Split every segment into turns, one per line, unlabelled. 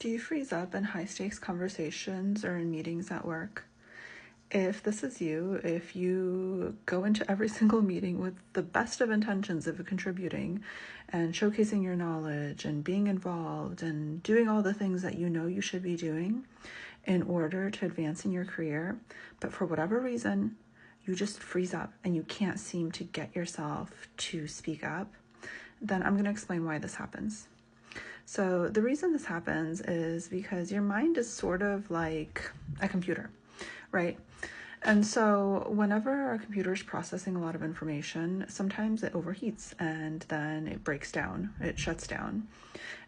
Do you freeze up in high-stakes conversations or in meetings at work? If this is you, if you go into every single meeting with the best of intentions of contributing and showcasing your knowledge and being involved and doing all the things that you know you should be doing in order to advance in your career, but for whatever reason, you just freeze up and you can't seem to get yourself to speak up, then I'm going to explain why this happens. So the reason this happens is because your mind is sort of like a computer, right? And so whenever our computer is processing a lot of information, sometimes it overheats and then it breaks down, it shuts down.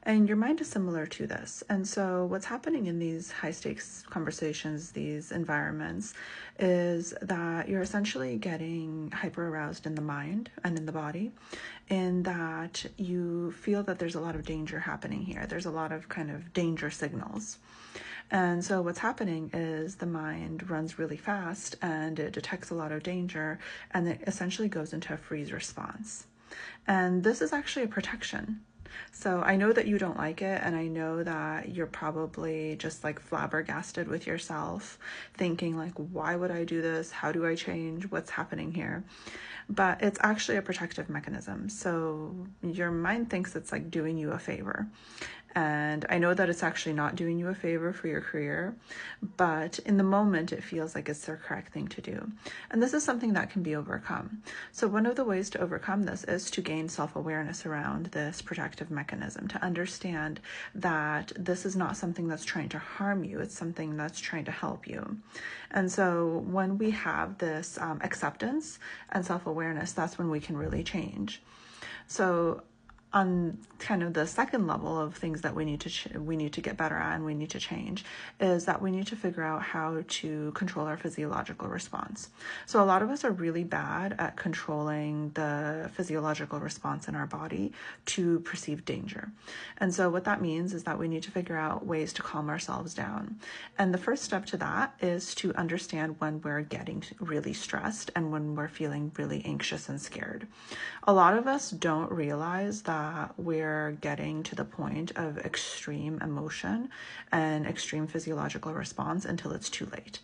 And your mind is similar to this. And so what's happening in these high stakes conversations, these environments, is that you're essentially getting hyper aroused in the mind and in the body, in that you feel that there's a lot of danger happening here. There's a lot of kind of danger signals. And so what's happening is the mind runs really fast and it detects a lot of danger and it essentially goes into a freeze response. And this is actually a protection. So I know that you don't like it, and I know that you're probably just like flabbergasted with yourself, thinking like, why would I do this? How do I change? What's happening here? But it's actually a protective mechanism. So your mind thinks it's like doing you a favor. And I know that it's actually not doing you a favor for your career, but in the moment, it feels like it's the correct thing to do. And this is something that can be overcome. So one of the ways to overcome this is to gain self-awareness around this protective mechanism, to understand that this is not something that's trying to harm you, it's something that's trying to help you. And so when we have this acceptance and self-awareness, that's when we can really change. So on kind of the second level of things that we need to get better at and we need to change is that we need to figure out how to control our physiological response. So a lot of us are really bad at controlling the physiological response in our body to perceived danger. And so what that means is that we need to figure out ways to calm ourselves down. And the first step to that is to understand when we're getting really stressed and when we're feeling really anxious and scared. A lot of us don't realize that we're getting to the point of extreme emotion and extreme physiological response until it's too late.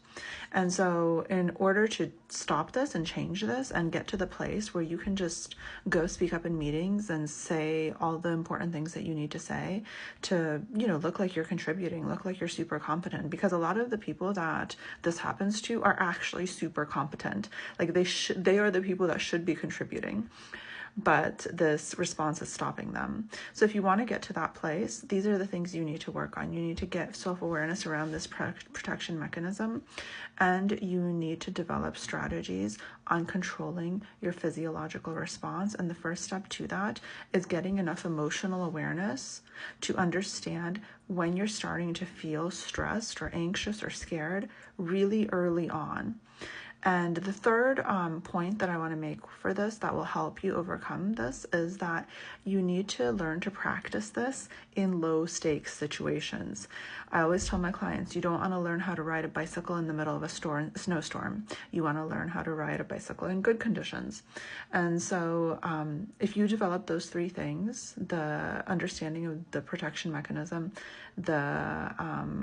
And so in order to stop this and change this and get to the place where you can just go speak up in meetings and say all the important things that you need to say to, look like you're contributing, look like you're super competent, because a lot of the people that this happens to are actually super competent. Like they are the people that should be contributing, but this response is stopping them. So if you want to get to that place, these are the things you need to work on. You need to get self-awareness around this protection mechanism, and you need to develop strategies on controlling your physiological response. And the first step to that is getting enough emotional awareness to understand when you're starting to feel stressed or anxious or scared really early on. And the third point that I want to make for this that will help you overcome this is that you need to learn to practice this in low stakes situations. I always tell my clients, you don't want to learn how to ride a bicycle in the middle of a snowstorm. You want to learn how to ride a bicycle in good conditions. And so if you develop those three things, the understanding of the protection mechanism, the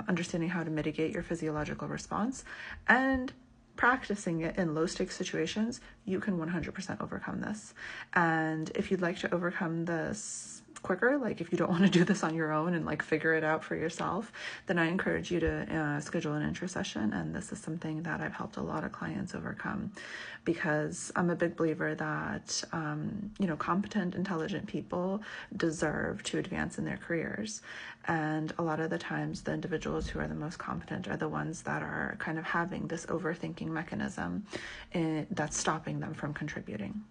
understanding how to mitigate your physiological response, and practicing it in low stakes situations, you can 100% overcome this. And if you'd like to overcome this quicker, like if you don't want to do this on your own and like figure it out for yourself, then I encourage you to schedule an intro session. And this is something that I've helped a lot of clients overcome, because I'm a big believer that, competent, intelligent people deserve to advance in their careers. And a lot of the times the individuals who are the most competent are the ones that are kind of having this overthinking mechanism that's stopping them from contributing.